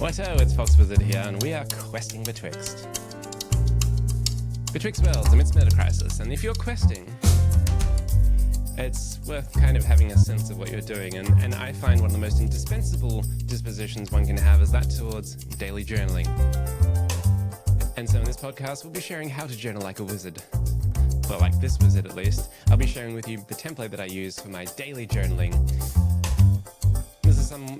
Righto, it's Fox Wizard here, and we are questing betwixt. Betwixt worlds amidst meta crisis, and if you're questing, it's worth kind of having a sense of what you're doing, and I find one of the most indispensable dispositions one can have is that towards daily journaling. And so in this podcast, we'll be sharing how to journal like a wizard. Well, like this wizard at least. I'll be sharing with you the template that I use for my daily journaling.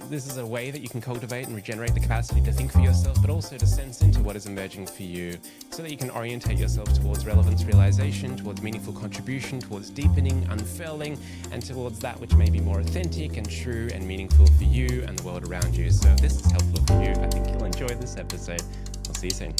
This is a way that you can cultivate and regenerate the capacity to think for yourself, but also to sense into what is emerging for you, so that you can orientate yourself towards relevance realization, towards meaningful contribution, towards deepening, unfurling, and towards that which may be more authentic and true and meaningful for you and the world around you. So if this is helpful for you, I think you'll enjoy this episode. I'll see you soon.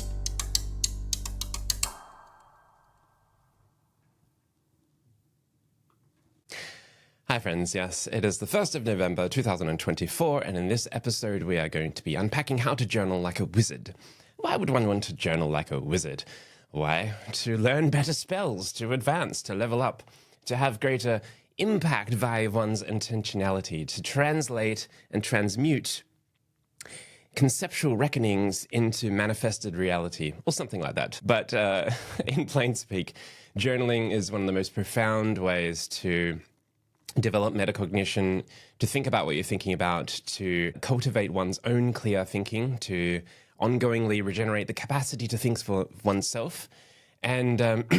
Hi friends, yes, it is the 1st of November 2024, and in this episode we are going to be unpacking how to journal like a wizard. Why would one want to journal like a wizard? Why? To learn better spells, to advance, to level up, to have greater impact via one's intentionality, to translate and transmute conceptual reckonings into manifested reality, or something like that. But in plain speak, journaling is one of the most profound ways to develop metacognition, to think about what you're thinking about, to cultivate one's own clear thinking, to ongoingly regenerate the capacity to think for oneself. And and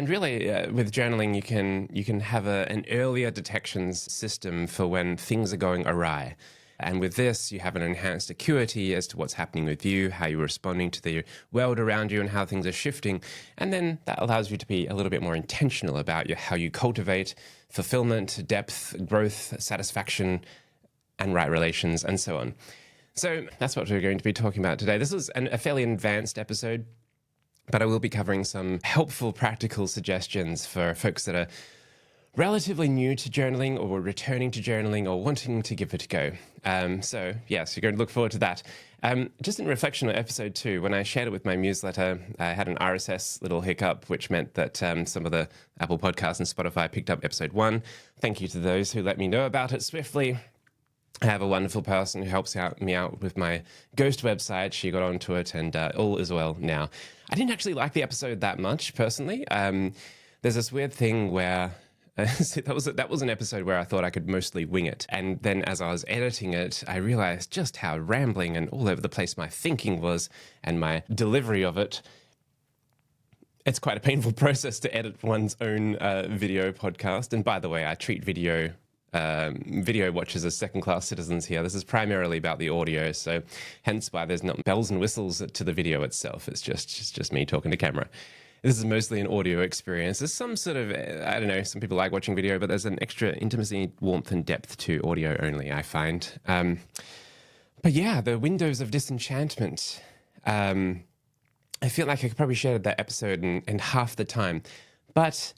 really, with journaling, you can have an earlier detections system for when things are going awry. And with this, you have an enhanced acuity as to what's happening with you, how you're responding to the world around you and how things are shifting. And then that allows you to be a little bit more intentional about how you cultivate fulfillment, depth, growth, satisfaction, and right relations, and so on. So that's what we're going to be talking about today. This is a fairly advanced episode, but I will be covering some helpful practical suggestions for folks that are relatively new to journaling or returning to journaling or wanting to give it a go. So yes, you're going to look forward to that. Just in reflection on episode 2, when I shared it with my newsletter, I had an RSS little hiccup, which meant that some of the Apple Podcasts and Spotify picked up episode 1. Thank you to those who let me know about it swiftly. I have a wonderful person who helps me out with my ghost website. She got onto it, and all is well now. I didn't actually like the episode that much, personally. There's this weird thing where that was an episode where I thought I could mostly wing it. And then as I was editing it, I realized just how rambling and all over the place my thinking was and my delivery of it. It's quite a painful process to edit one's own video podcast. And by the way, I treat video watchers as second-class citizens here. This is primarily about the audio, so hence why there's not bells and whistles to the video itself. It's just me talking to camera. This is mostly an audio experience. There's some sort of, I don't know, some people like watching video, but there's an extra intimacy, warmth, and depth to audio only, I find. But yeah, the windows of disenchantment. I feel like I could probably share that episode in half the time. But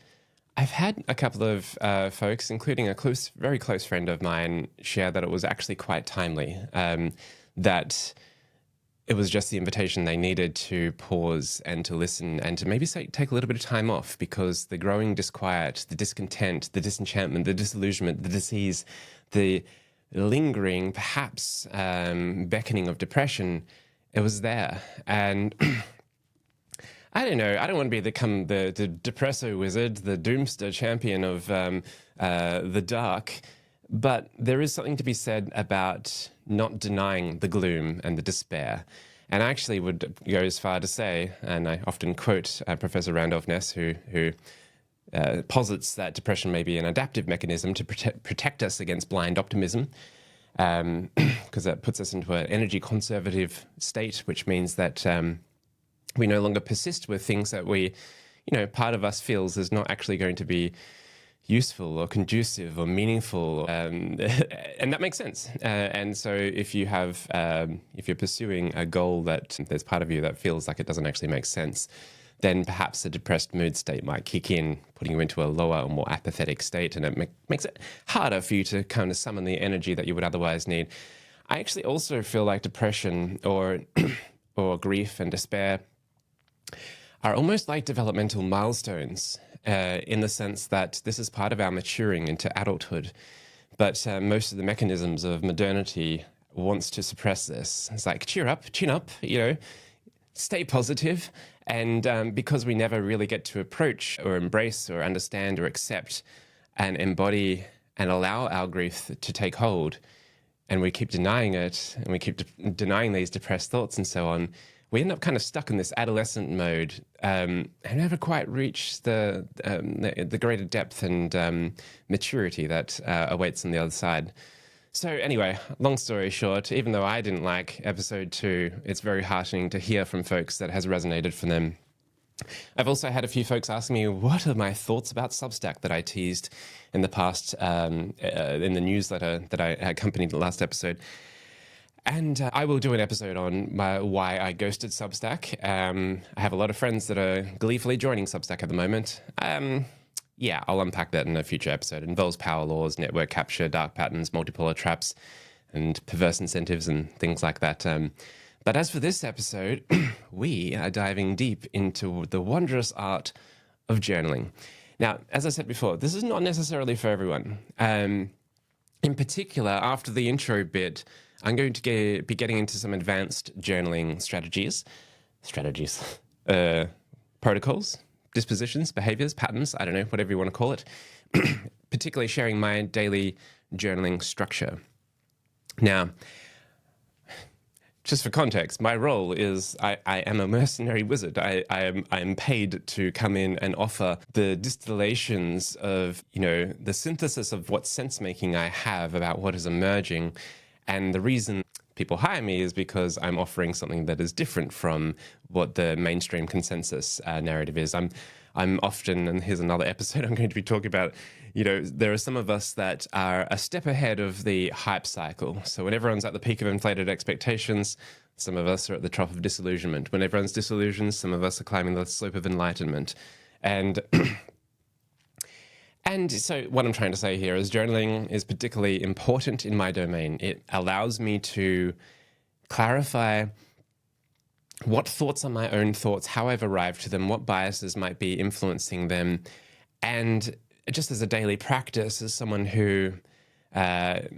I've had a couple of folks, including a very close friend of mine, share that it was actually quite timely, that it was just the invitation they needed to pause and to listen and to maybe take a little bit of time off, because the growing disquiet, the discontent, the disenchantment, the disillusionment, the disease, the lingering, perhaps beckoning of depression, it was there. And I don't know, I don't want to become the depresso wizard, the doomster champion of the dark, but there is something to be said about not denying the gloom and the despair. And I actually would go as far to say, and I often quote Professor Randolph Ness, who posits that depression may be an adaptive mechanism to protect us against blind optimism, because that puts us into an energy conservative state, which means that we no longer persist with things that part of us feels is not actually going to be useful or conducive or meaningful, and that makes sense. And so if you're pursuing a goal that there's part of you that feels like it doesn't actually make sense, then perhaps a depressed mood state might kick in, putting you into a lower or more apathetic state, and it makes it harder for you to kind of summon the energy that you would otherwise need. I actually also feel like depression or grief and despair are almost like developmental milestones, in the sense that this is part of our maturing into adulthood. But most of the mechanisms of modernity wants to suppress this. It's like, cheer up, chin up, stay positive. And because we never really get to approach or embrace or understand or accept and embody and allow our grief to take hold, and we keep denying it, and we keep denying these depressed thoughts and so on, we end up kind of stuck in this adolescent mode and never quite reach the greater depth and maturity that awaits on the other side. So anyway, long story short, even though I didn't like episode 2, it's very heartening to hear from folks that has resonated for them. I've also had a few folks ask me, what are my thoughts about Substack that I teased in the past in the newsletter that I accompanied the last episode. And I will do an episode on why I ghosted Substack. I have a lot of friends that are gleefully joining Substack at the moment. Yeah, I'll unpack that in a future episode. It involves power laws, network capture, dark patterns, multipolar traps, and perverse incentives and things like that. But as for this episode, we are diving deep into the wondrous art of journaling. Now, as I said before, this is not necessarily for everyone. In particular, after the intro bit, I'm going to be getting into some advanced journaling strategies, protocols, dispositions, behaviors, patterns, I don't know, whatever you want to call it, particularly sharing my daily journaling structure. Now, just for context, my role is I am a mercenary wizard. I am paid to come in and offer the distillations of, the synthesis of what sense-making I have about what is emerging. And the reason people hire me is because I'm offering something that is different from what the mainstream consensus narrative is. I'm often, and here's another episode I'm going to be talking about, there are some of us that are a step ahead of the hype cycle. So when everyone's at the peak of inflated expectations, some of us are at the trough of disillusionment. When everyone's disillusioned, some of us are climbing the slope of enlightenment. And so what I'm trying to say here is journaling is particularly important in my domain. It allows me to clarify what thoughts are my own thoughts, how I've arrived to them, what biases might be influencing them. And just as a daily practice, as someone who is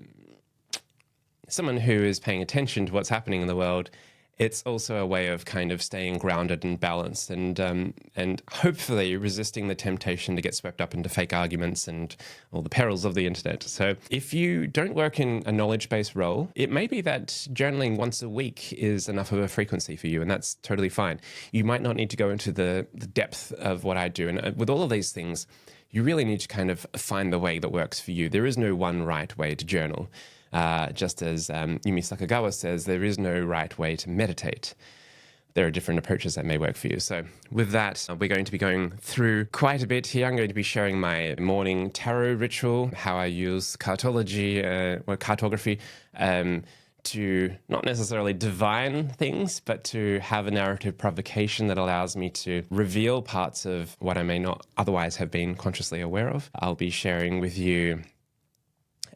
paying attention to what's happening in the world, it's also a way of kind of staying grounded and balanced and hopefully resisting the temptation to get swept up into fake arguments and all the perils of the internet. So if you don't work in a knowledge-based role, it may be that journaling once a week is enough of a frequency for you, and that's totally fine. You might not need to go into the depth of what I do. And with all of these things, you really need to kind of find the way that works for you. There is no one right way to journal. Just as Yumi Sakagawa says, there is no right way to meditate. There are different approaches that may work for you. So with that, we're going to be going through quite a bit here. I'm going to be sharing my morning tarot ritual, how I use cartography to not necessarily divine things, but to have a narrative provocation that allows me to reveal parts of what I may not otherwise have been consciously aware of. I'll be sharing with you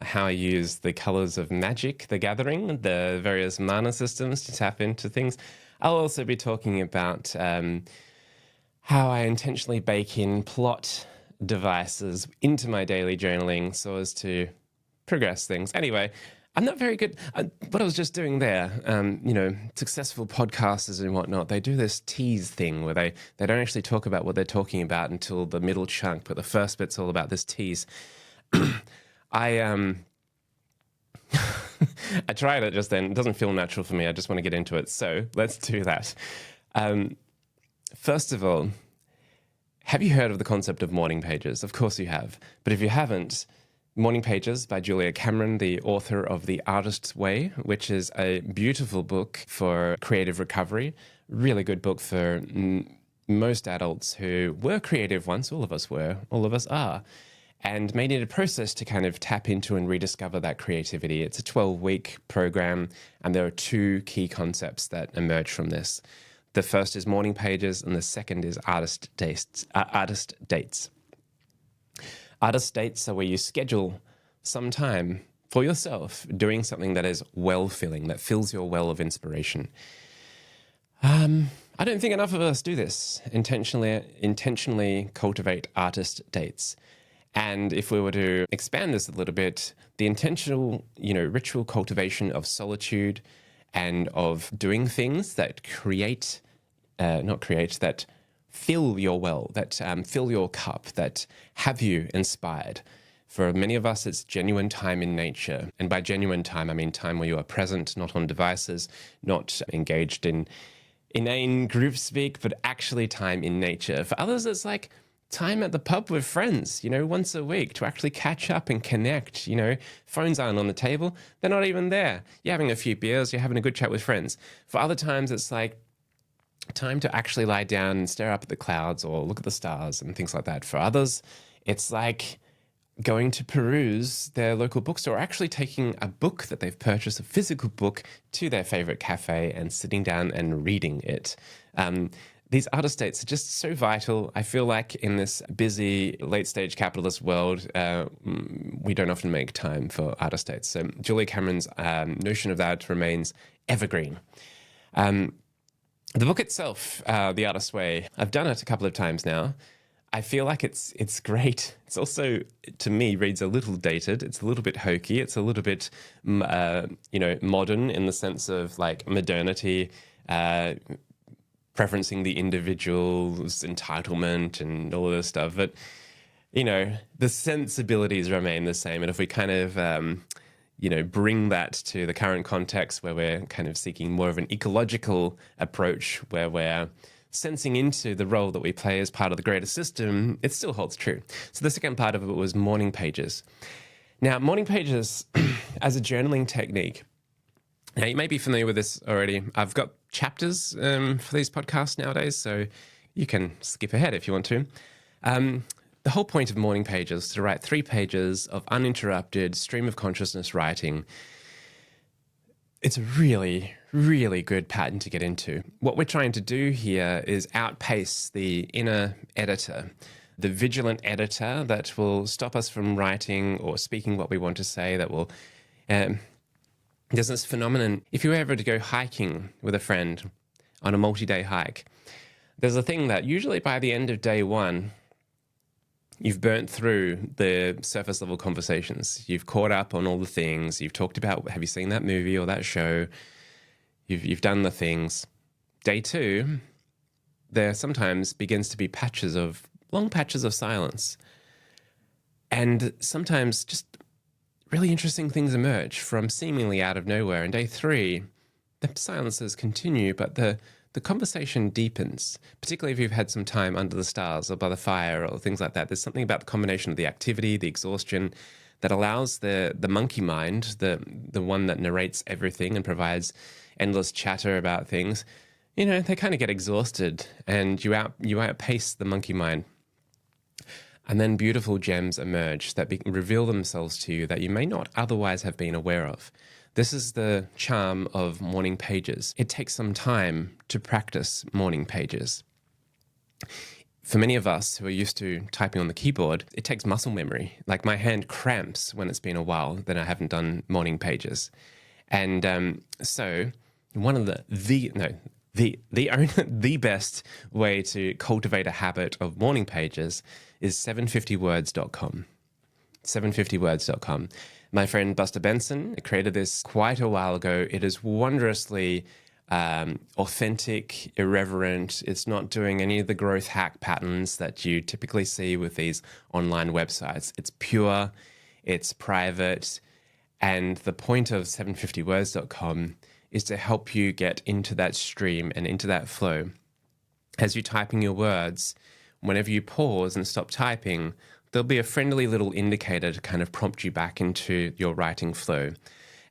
how I use the colors of magic, the gathering, the various mana systems to tap into things. I'll also be talking about how I intentionally bake in plot devices into my daily journaling so as to progress things. Anyway, I'm not very good. What I was just doing there, successful podcasters and whatnot, they do this tease thing where they don't actually talk about what they're talking about until the middle chunk, but the first bit's all about this tease. I tried it just then. It doesn't feel natural for me. I just want to get into it. So let's do that. First of all, have you heard of the concept of morning pages? Of course you have. But if you haven't, Morning Pages by Julia Cameron, the author of The Artist's Way, which is a beautiful book for creative recovery. Really good book for most adults who were creative once. All of us were. All of us are. And may need a process to kind of tap into and rediscover that creativity. It's a 12-week program, and there are 2 key concepts that emerge from this. The first is morning pages, and the second is artist dates. Artist dates are where you schedule some time for yourself doing something that is well-filling, that fills your well of inspiration. I don't think enough of us do this. Intentionally cultivate artist dates. And if we were to expand this a little bit, the intentional, ritual cultivation of solitude and of doing things that that fill your well, that fill your cup, that have you inspired. For many of us, it's genuine time in nature. And by genuine time, I mean time where you are present, not on devices, not engaged in inane group speak, but actually time in nature. For others, it's like time at the pub with friends, once a week to actually catch up and connect. Phones aren't on the table. They're not even there. You're having a few beers, you're having a good chat with friends. For other times, it's like time to actually lie down and stare up at the clouds or look at the stars and things like that. For others, it's like going to peruse their local bookstore, or actually taking a book that they've purchased, a physical book, to their favorite cafe and sitting down and reading it. These outer states are just so vital. I feel like in this busy, late-stage capitalist world, we don't often make time for outer states. So Julia Cameron's notion of that remains evergreen. The book itself, The Artist's Way, I've done it a couple of times now. I feel like it's great. It's also, to me, reads a little dated. It's a little bit hokey. It's a little bit, modern in the sense of like modernity, preferencing the individual's entitlement and all of this stuff. But, the sensibilities remain the same. And if we kind of, bring that to the current context where we're kind of seeking more of an ecological approach, where we're sensing into the role that we play as part of the greater system, it still holds true. So the second part of it was morning pages. Now, morning pages as a journaling technique. Now, you may be familiar with this already. I've got chapters for these podcasts nowadays, so you can skip ahead if you want to. The whole point of morning pages is to write 3 pages of uninterrupted stream of consciousness writing. It's a really, really good pattern to get into. What we're trying to do here is outpace the inner editor, the vigilant editor that will stop us from writing or speaking what we want to say, that will... there's this phenomenon, if you were ever to go hiking with a friend on a multi-day hike, there's a thing that usually by the end of day 1, you've burnt through the surface level conversations. You've caught up on all the things. You've talked about, have you seen that movie or that show? You've done the things. Day 2, there sometimes begins to be long patches of silence. And sometimes just really interesting things emerge from seemingly out of nowhere. And day 3, the silences continue, but the conversation deepens, particularly if you've had some time under the stars or by the fire or things like that. There's something about the combination of the activity, the exhaustion, that allows the monkey mind, the one that narrates everything and provides endless chatter about things, they kind of get exhausted, and you outpace the monkey mind. And then beautiful gems emerge that reveal themselves to you that you may not otherwise have been aware of. This is the charm of morning pages. It takes some time to practice morning pages. For many of us who are used to typing on the keyboard, it takes muscle memory. Like my hand cramps when it's been a while that I haven't done morning pages. And so one of the best way to cultivate a habit of morning pages is 750words.com. 750words.com. My friend Buster Benson created this quite a while ago. It is wondrously authentic, irreverent. It's not doing any of the growth hack patterns that you typically see with these online websites. It's pure, it's private, and the point of 750words.com is to help you get into that stream and into that flow. As you're typing your words, whenever you pause and stop typing, there'll be a friendly little indicator to kind of prompt you back into your writing flow.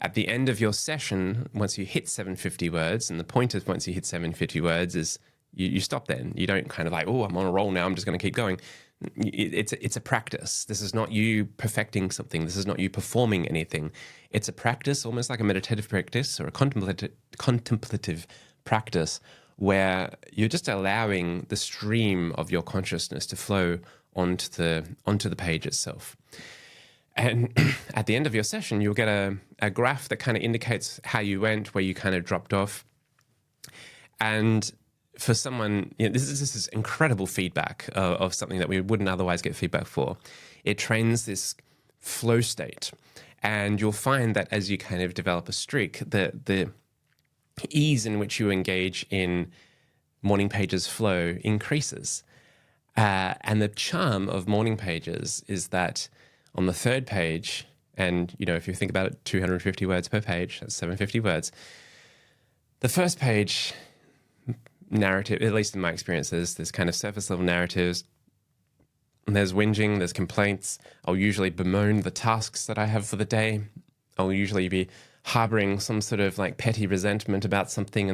At the end of your session, once you hit 750 words, and the point of once you hit 750 words is you stop then. You don't kind of like, oh, I'm on a roll now, I'm just going to keep going. It's a practice. This is not you perfecting something. This is not you performing anything. It's a practice, almost like a meditative practice or a contemplative practice, where you're just allowing the stream of your consciousness to flow onto the page itself. And at the end of your session, you'll get a graph that kind of indicates how you went, where you kind of dropped off. And for someone, this is incredible feedback of something that we wouldn't otherwise get feedback for. it trains this flow state. And you'll find that as you kind of develop a streak, the ease in which you engage in morning pages flow increases. And the charm of morning pages is that on the third page, and if you think about it, 250 words per page, that's 750 words. The first page narrative, at least in my experience, there's kind of surface level narratives. There's whinging, there's complaints. I'll usually bemoan the tasks that I have for the day. I'll usually be harboring some sort of like petty resentment about something,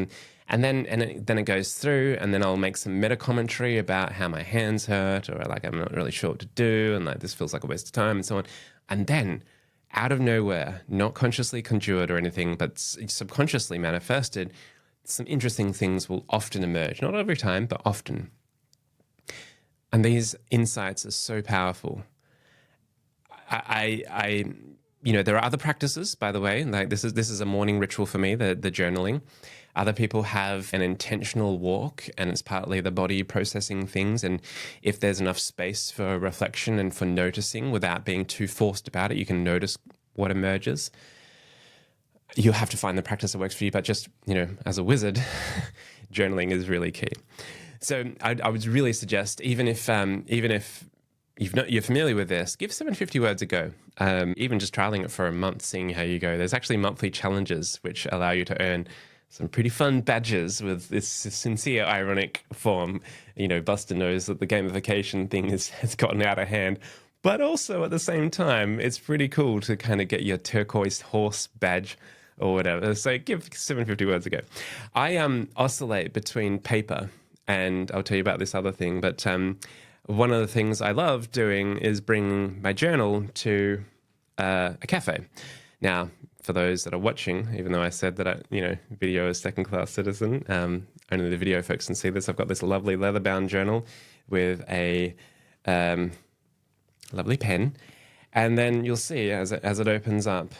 and then it goes through, and then I'll make some meta commentary about how my hands hurt, or like I'm not really sure what to do, and like this feels like a waste of time, and so on. And then, out of nowhere, not consciously conjured or anything, but subconsciously manifested, some interesting things will often emerge. Not every time, but often. And these insights are so powerful. There are other practices, by the way. Like this is a morning ritual for me, the journaling. Other people have an intentional walk, and it's partly the body processing things. And if there's enough space for reflection and for noticing without being too forced about it, you can notice what emerges. You'll have to find the practice that works for you, but just, as a wizard, journaling is really key. So I would really suggest, even if you're familiar with this, give 750 words a go. Even just trialing it for a month, seeing how you go. There's actually monthly challenges which allow you to earn some pretty fun badges with this sincere, ironic form. Buster knows that the gamification thing has gotten out of hand. But also at the same time, it's pretty cool to kind of get your turquoise horse badge or whatever. So give 750 words a go. I oscillate between paper, and I'll tell you about this other thing, but one of the things I love doing is bringing my journal to a cafe. Now, for those that are watching, even though I said that, video is second-class citizen, only the video folks can see this. I've got this lovely leather-bound journal with a lovely pen. And then you'll see as it opens up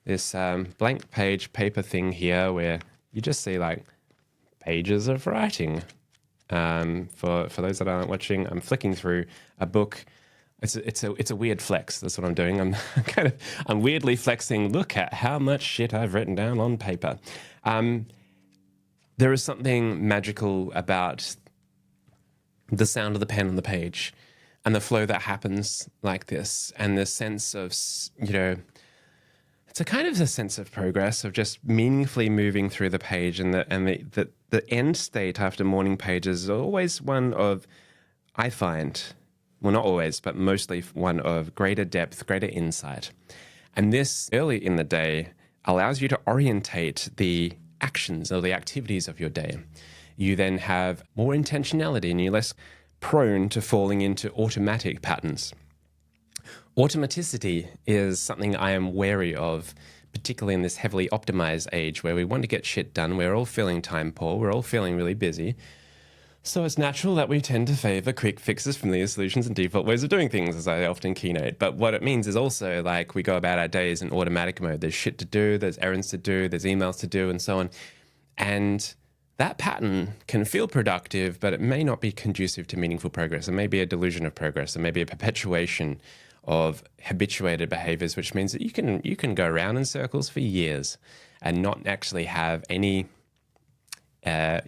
this blank page paper thing here where you just see like pages of writing. For those that aren't watching, I'm flicking through a book. It's a weird flex. That's what I'm doing. I'm weirdly flexing. Look at how much shit I've written down on paper. There is something magical about the sound of the pen on the page and the flow that happens like this, and the sense of, it's a kind of a sense of progress, of just meaningfully moving through the page, and the end state after morning pages is always one of, I find, well, not always, but mostly one of greater depth, greater insight. And this early in the day allows you to orientate the actions or the activities of your day. You then have more intentionality, and you're less prone to falling into automatic patterns. Automaticity is something I am wary of, particularly in this heavily optimized age where we want to get shit done. We're all feeling time poor. We're all feeling really busy. So it's natural that we tend to favor quick fixes, familiar solutions, and default ways of doing things, as I often keynote. But what it means is also like we go about our days in automatic mode. There's shit to do, there's errands to do, there's emails to do, and so on. And that pattern can feel productive, but it may not be conducive to meaningful progress. It may be a delusion of progress. It may be a perpetuation of habituated behaviors, which means that you can go around in circles for years and not actually have any, not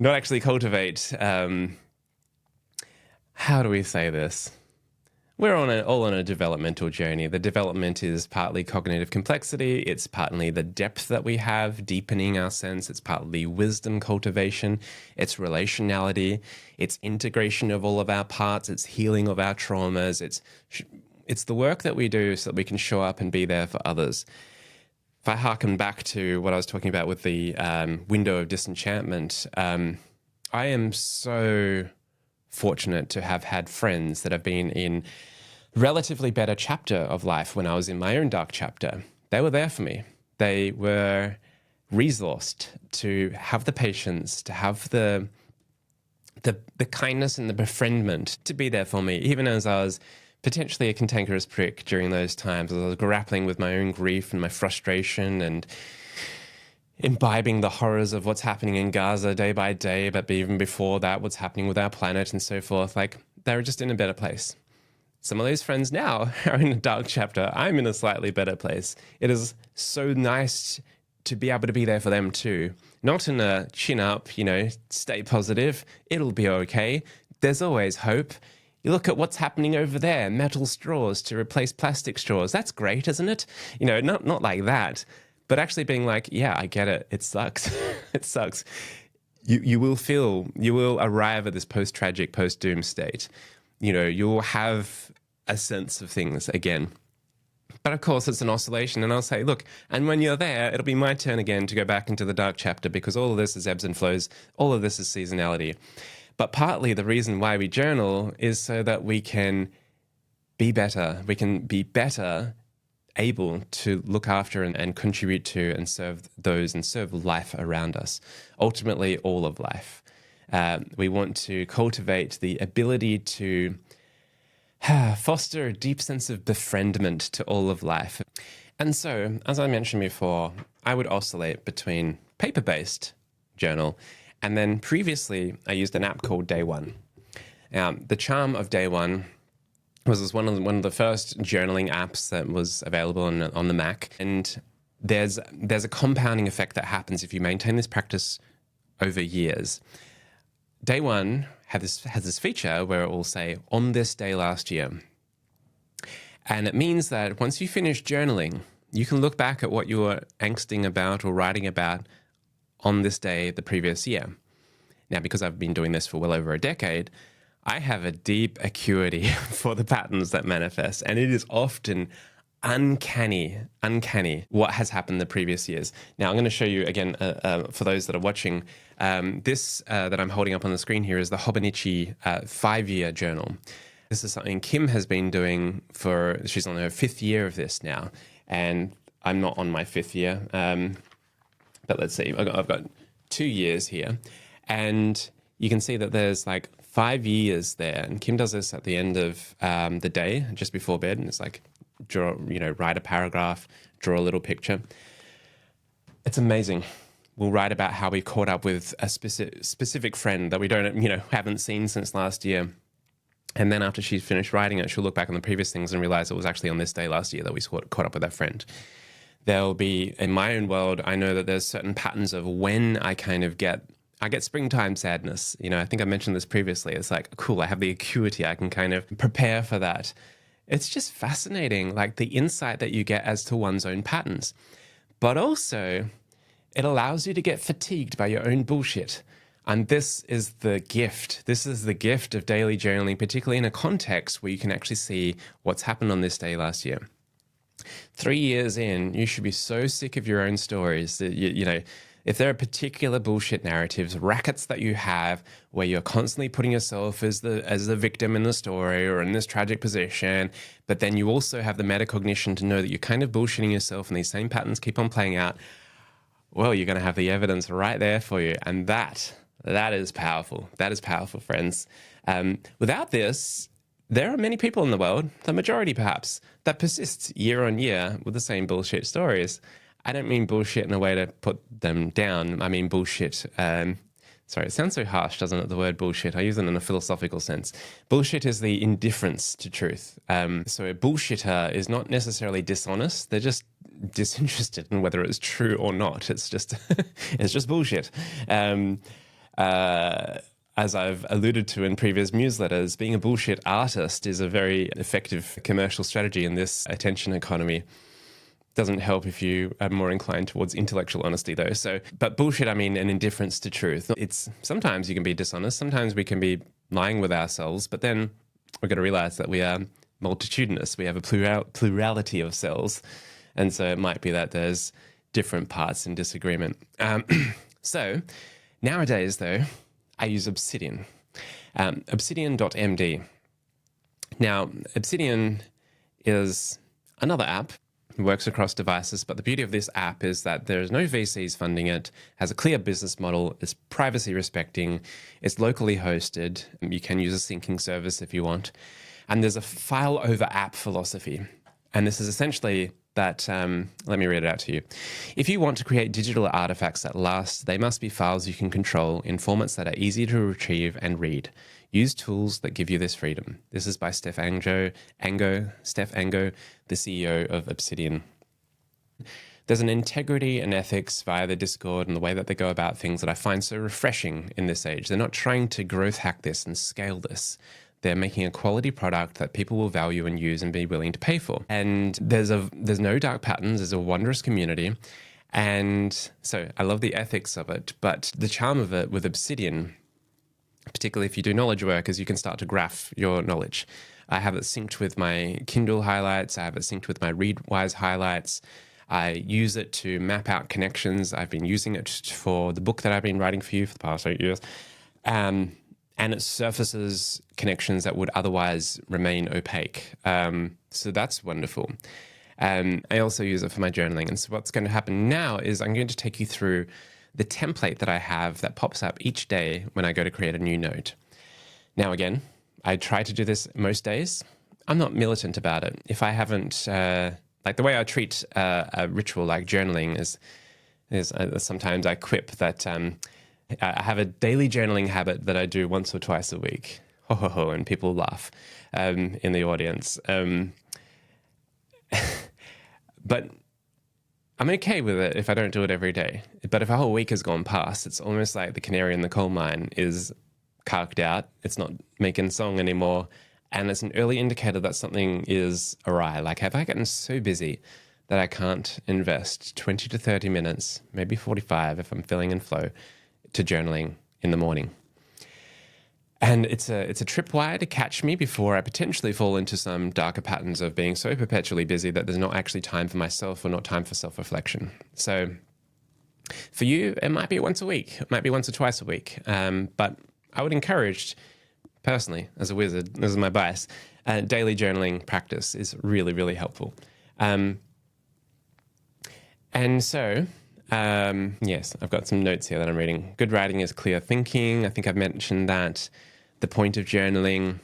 actually cultivate, how do we say this? We're all on a developmental journey. The development is partly cognitive complexity. It's partly the depth that we have, deepening our sense. It's partly wisdom cultivation. It's relationality. It's integration of all of our parts. It's healing of our traumas. It's the work that we do so that we can show up and be there for others. If I harken back to what I was talking about with the window of disenchantment, I am so fortunate to have had friends that have been in relatively better chapter of life when I was in my own dark chapter. They were there for me. They were resourced to have the patience, to have the kindness and the befriendment to be there for me, even as I was potentially a cantankerous prick during those times, as I was grappling with my own grief and my frustration and imbibing the horrors of what's happening in Gaza day by day, but even before that, what's happening with our planet and so forth. Like, they were just in a better place. some of those friends now are in a dark chapter. I'm in a slightly better place. It is so nice to be able to be there for them too. Not in a chin up, stay positive. It'll be okay. There's always hope. You look at what's happening over there, metal straws to replace plastic straws. That's great, isn't it? Not like that, but actually being like, yeah, I get it. It sucks. It sucks. You will arrive at this post-tragic, post-doom state. You'll have a sense of things again. But of course, it's an oscillation, and I'll say, look, and when you're there, it'll be my turn again to go back into the dark chapter, because all of this is ebbs and flows. All of this is seasonality. But partly the reason why we journal is so that we can be better. We can be better able to look after and contribute to and serve those and serve life around us. Ultimately, all of life. We want to cultivate the ability to foster a deep sense of befriendment to all of life. And so, as I mentioned before, I would oscillate between paper-based journal, and then previously I used an app called Day One. The charm of Day One was one of the first journaling apps that was available on the Mac, and there's a compounding effect that happens if you maintain this practice over years. Day One has this feature where it will say, on this day last year. And it means that once you finish journaling, you can look back at what you were angsting about or writing about on this day the previous year. Now, because I've been doing this for well over a decade, I have a deep acuity for the patterns that manifest. And it is often uncanny what has happened the previous years. Now, I'm going to show you again, for those that are watching, this that I'm holding up on the screen here is the Hobonichi 5-year journal. This is something Kim has been doing she's on her 5th year of this now. And I'm not on my 5th year. But let's see, I've got 2 years here. And you can see that there's like 5 years there. And Kim does this at the end of the day, just before bed. And it's like, write a paragraph, draw a little picture. It's amazing. We'll write about how we caught up with a specific friend that we haven't seen since last year. And then after she's finished writing it, she'll look back on the previous things and realize it was actually on this day last year that we caught up with that friend. There'll be, in my own world, I know that there's certain patterns of when I get springtime sadness. I think I mentioned this previously. It's like, cool, I have the acuity. I can kind of prepare for that. It's just fascinating, like the insight that you get as to one's own patterns. But also, it allows you to get fatigued by your own bullshit. And this is the gift. This is the gift of daily journaling, particularly in a context where you can actually see what's happened on this day last year. 3 years in, you should be so sick of your own stories that, if there are particular bullshit narratives, rackets that you have where you're constantly putting yourself as the victim in the story or in this tragic position, but then you also have the metacognition to know that you're kind of bullshitting yourself and these same patterns keep on playing out, well, you're going to have the evidence right there for you. And that is powerful. That is powerful, friends. Without this, there are many people in the world, the majority perhaps, that persists year on year with the same bullshit stories. I don't mean bullshit in a way to put them down. I mean bullshit. Sorry, it sounds so harsh, doesn't it, the word bullshit? I use it in a philosophical sense. Bullshit is the indifference to truth. So a bullshitter is not necessarily dishonest. They're just disinterested in whether it's true or not. It's just it's just bullshit. As I've alluded to in previous newsletters, being a bullshit artist is a very effective commercial strategy in this attention economy. Doesn't help if you are more inclined towards intellectual honesty, though. But bullshit, I mean an indifference to truth. It's sometimes you can be dishonest, sometimes we can be lying with ourselves, but then we've got to realize that we are multitudinous. We have a plurality of selves, and so it might be that there's different parts in disagreement. So nowadays, though, I use Obsidian, Obsidian.md. Now, Obsidian is another app. It works across devices, but the beauty of this app is that there's no VCs funding it, has a clear business model, it's privacy respecting, it's locally hosted, you can use a syncing service if you want, and there's a file over app philosophy. And this is essentially But let me read it out to you. If you want to create digital artifacts that last, they must be files you can control in formats that are easy to retrieve and read. Use tools that give you this freedom. This is by Steph Ango, the CEO of Obsidian. There's an integrity and ethics via the Discord and the way that they go about things that I find so refreshing in this age. They're not trying to growth hack this and scale this. They're making a quality product that people will value and use and be willing to pay for. And there's no dark patterns. There's a wondrous community. And so I love the ethics of it. But the charm of it with Obsidian, particularly if you do knowledge work, is you can start to graph your knowledge. I have it synced with my Kindle highlights. I have it synced with my Readwise highlights. I use it to map out connections. I've been using it for the book that I've been writing for you for the past 8 years. And it surfaces connections that would otherwise remain opaque. So that's wonderful. I also use it for my journaling. And so what's going to happen now is I'm going to take you through the template that I have that pops up each day when I go to create a new note. Now, again, I try to do this most days. I'm not militant about it. If I haven't, like the way I treat a ritual like journaling is sometimes I quip that I have a daily journaling habit that I do once or twice a week. Ho, ho, ho, and people laugh in the audience. But I'm okay with it if I don't do it every day. But if a whole week has gone past, it's almost like the canary in the coal mine is carked out. It's not making song anymore. And it's an early indicator that something is awry. Like, have I gotten so busy that I can't invest 20 to 30 minutes, maybe 45 if I'm feeling in flow, to journaling in the morning? And it's a tripwire to catch me before I potentially fall into some darker patterns of being so perpetually busy that there's not actually time for myself or not time for self-reflection. So for you, it might be once a week. It might be once or twice a week. But I would encourage, personally, as a wizard, this is my bias, daily journaling practice is really, really helpful. And so... yes, I've got some notes here that I'm reading. Good writing is clear thinking. I think I've mentioned that. The point of journaling,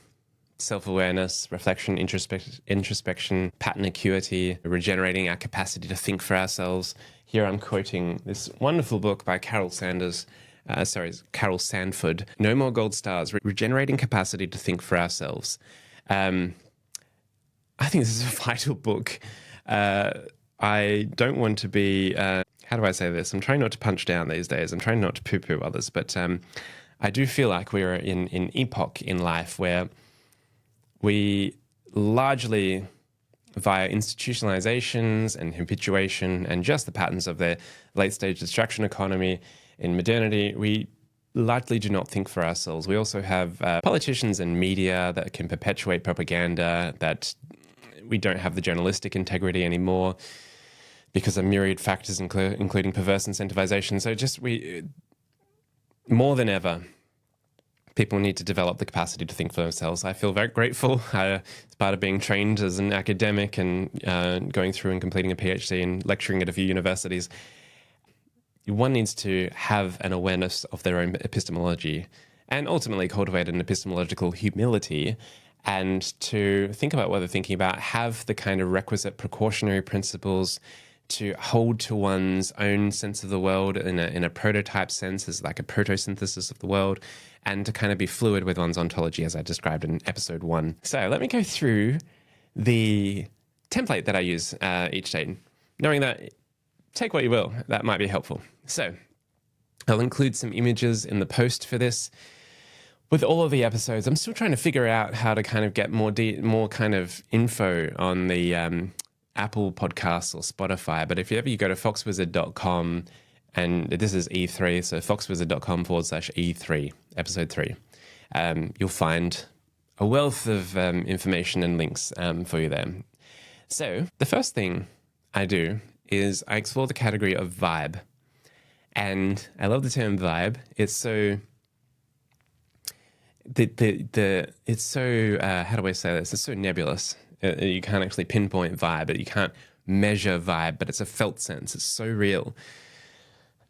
self-awareness, reflection, introspection, pattern acuity, regenerating our capacity to think for ourselves. Here I'm quoting this wonderful book by Carol Sanford, No More Gold Stars, Regenerating Capacity to Think for Ourselves. I think this is a vital book. I don't want to be... how do I say this? I'm trying not to punch down these days. I'm trying not to poo-poo others. But I do feel like we're in an epoch in life where we largely, via institutionalizations and habituation and just the patterns of the late-stage distraction economy in modernity, we largely do not think for ourselves. We also have politicians and media that can perpetuate propaganda, that we don't have the journalistic integrity anymore, because of myriad factors, including perverse incentivization. So more than ever, people need to develop the capacity to think for themselves. I feel very grateful as part of being trained as an academic and going through and completing a PhD and lecturing at a few universities. One needs to have an awareness of their own epistemology and ultimately cultivate an epistemological humility, and to think about what they're thinking about, have the kind of requisite precautionary principles to hold to one's own sense of the world in a prototype sense, as like a proto-synthesis of the world, and to kind of be fluid with one's ontology, as I described in episode 1. So let me go through the template that I use each day, knowing that, take what you will, that might be helpful. So I'll include some images in the post for this. With all of the episodes, I'm still trying to figure out how to kind of get more kind of info on the Apple Podcasts or Spotify. But if you go to foxwizard.com, and this is E3, so foxwizard.com/E3, episode 3, you'll find a wealth of information and links for you there. So the first thing I do is I explore the category of vibe. And I love the term vibe. It's so... it's so, how do I say this? It's so nebulous. You can't actually pinpoint vibe. You can't measure vibe, but it's a felt sense. It's so real.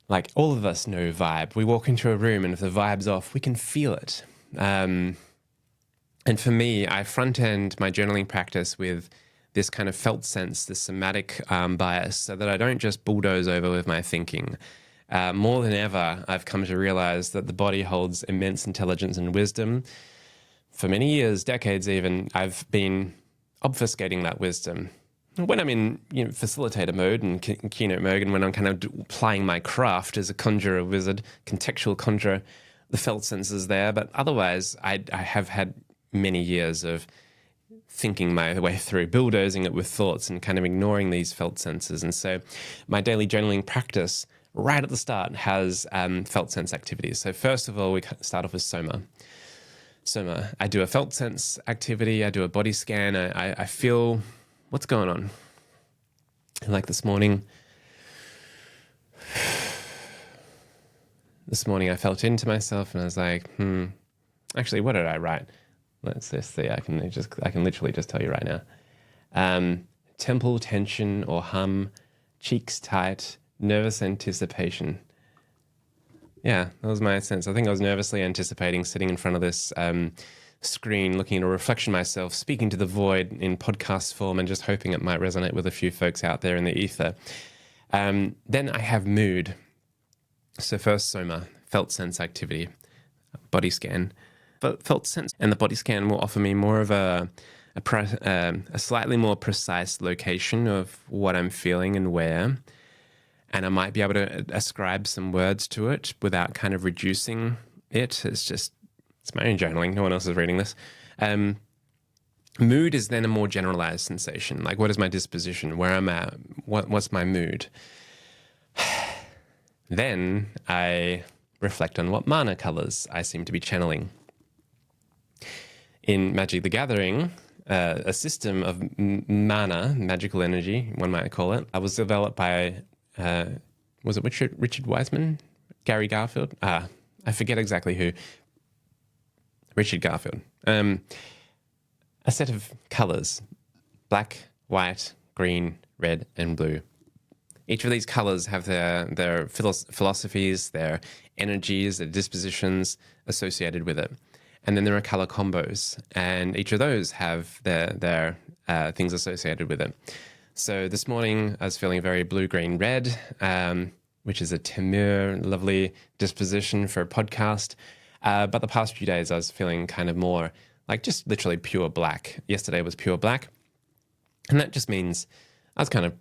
Like, all of us know vibe. We walk into a room, and if the vibe's off, we can feel it. And for me, I front-end my journaling practice with this kind of felt sense, this somatic bias, so that I don't just bulldoze over with my thinking. More than ever, I've come to realize that the body holds immense intelligence and wisdom. For many years, decades even, I've been obfuscating that wisdom. When I'm in facilitator mode and keynote mode, and when I'm kind of applying my craft as a conjurer wizard, contextual conjurer, the felt sense is there. But otherwise, I have had many years of thinking my way through, bulldozing it with thoughts and kind of ignoring these felt senses. And so my daily journaling practice right at the start has felt sense activities. So first of all, we start off with soma. Soma, I do a felt sense activity. I do a body scan. I feel what's going on. Like this morning, I felt into myself and I was like, actually, what did I write? Let's just see. I can literally just tell you right now. Temple tension or hum, cheeks tight, nervous anticipation. Yeah, that was my sense. I think I was nervously anticipating sitting in front of this screen, looking at a reflection of myself, speaking to the void in podcast form and just hoping it might resonate with a few folks out there in the ether. Then I have mood. So first soma, felt sense activity, body scan. But felt sense and the body scan will offer me more of a slightly more precise location of what I'm feeling and where. And I might be able to ascribe some words to it without kind of reducing it. It's my own journaling. No one else is reading this. Mood is then a more generalized sensation. Like, what is my disposition? Where I'm at? What's my mood? Then I reflect on what mana colors I seem to be channeling. In Magic the Gathering, a system of mana, magical energy, one might call it, was developed by, was it Richard Wiseman? Gary Garfield? I forget exactly who. Richard Garfield. A set of colors, black, white, green, red, and blue. Each of these colors have their philosophies, their energies, their dispositions associated with it. And then there are color combos, and each of those have their things associated with it. So this morning I was feeling very blue, green, red, which is a Timur, lovely disposition for a podcast. But the past few days I was feeling kind of more like just literally pure black. Yesterday was pure black. And that just means I was kind of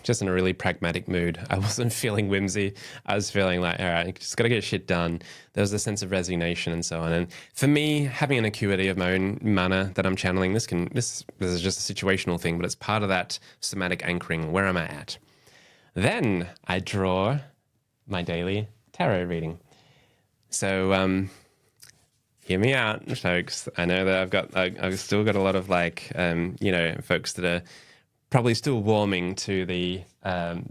just in a really pragmatic mood. I wasn't feeling whimsy. I was feeling like, all right, just got to get shit done. There was a sense of resignation and so on. And for me, having an acuity of my own mana that I'm channeling, this is just a situational thing, but it's part of that somatic anchoring. Where am I at? Then I draw my daily tarot reading. So hear me out, folks. I know that I've still got a lot of folks that are probably still warming to the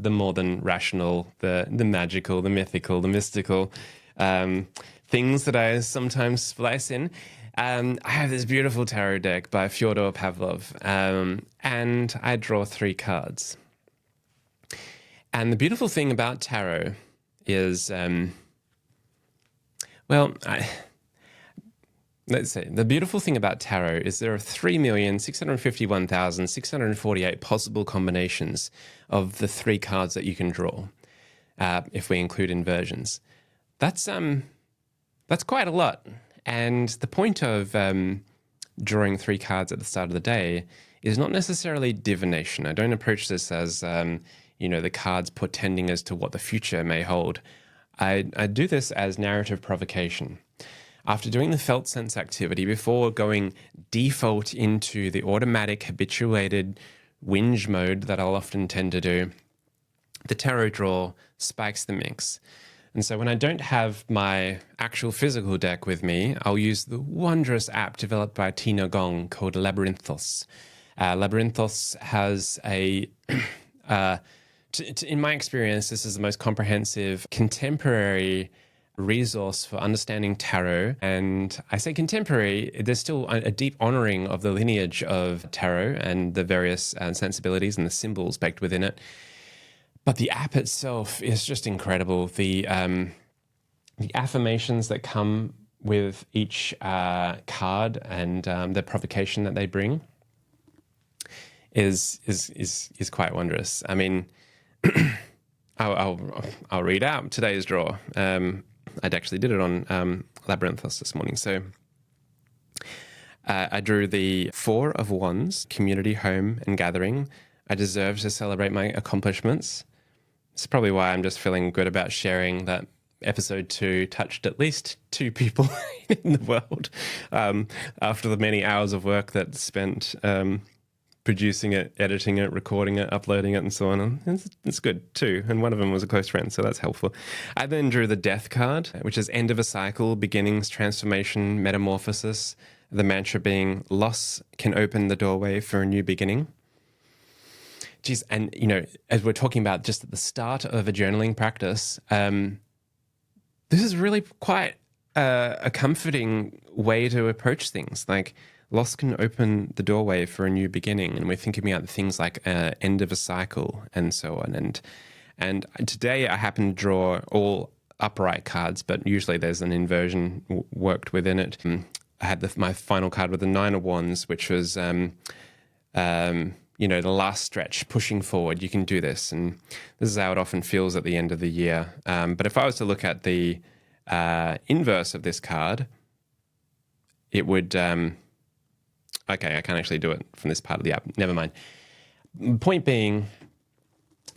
more than rational, the magical, the mythical, the mystical things that I sometimes splice in. I have this beautiful tarot deck by Fyodor Pavlov, and I draw 3 cards. And the beautiful thing about tarot is, let's see. The beautiful thing about tarot is there are 3,651,648 possible combinations of the 3 cards that you can draw, if we include inversions. That's quite a lot. And the point of drawing 3 cards at the start of the day is not necessarily divination. I don't approach this as the cards portending as to what the future may hold. I do this as narrative provocation. After doing the felt sense activity, before going default into the automatic habituated whinge mode that I'll often tend to do, the tarot draw spikes the mix. And so when I don't have my actual physical deck with me, I'll use the wondrous app developed by Tina Gong called Labyrinthos. Labyrinthos has in my experience, this is the most comprehensive contemporary resource for understanding tarot. And I say contemporary, there's still a deep honoring of the lineage of tarot and the various sensibilities and the symbols baked within it. But the app itself is just incredible. The affirmations that come with each card and the provocation that they bring is quite wondrous. I mean, I'll read out today's draw. I actually did it on Labyrinthos this morning. So I drew the Four of Wands, community, home, and gathering. I deserve to celebrate my accomplishments. It's probably why I'm just feeling good about sharing that episode 2 touched at least 2 people in the world after the many hours of work that's spent producing it, editing it, recording it, uploading it, and so on. And it's good too. And one of them was a close friend, so that's helpful. I then drew the Death card, which is end of a cycle, beginnings, transformation, metamorphosis. The mantra being loss can open the doorway for a new beginning. Geez, and you know, as we're talking about just at the start of a journaling practice, this is really quite a comforting way to approach things. Like, loss can open the doorway for a new beginning, and we're thinking about things like end of a cycle and so on. And today I happen to draw all upright cards, but usually there's an inversion worked within it. I had my final card with the Nine of Wands, which was you know, the last stretch, pushing forward. You can do this, and this is how it often feels at the end of the year. But if I was to look at the inverse of this card, it would. Okay, I can't actually do it from this part of the app. Never mind. Point being,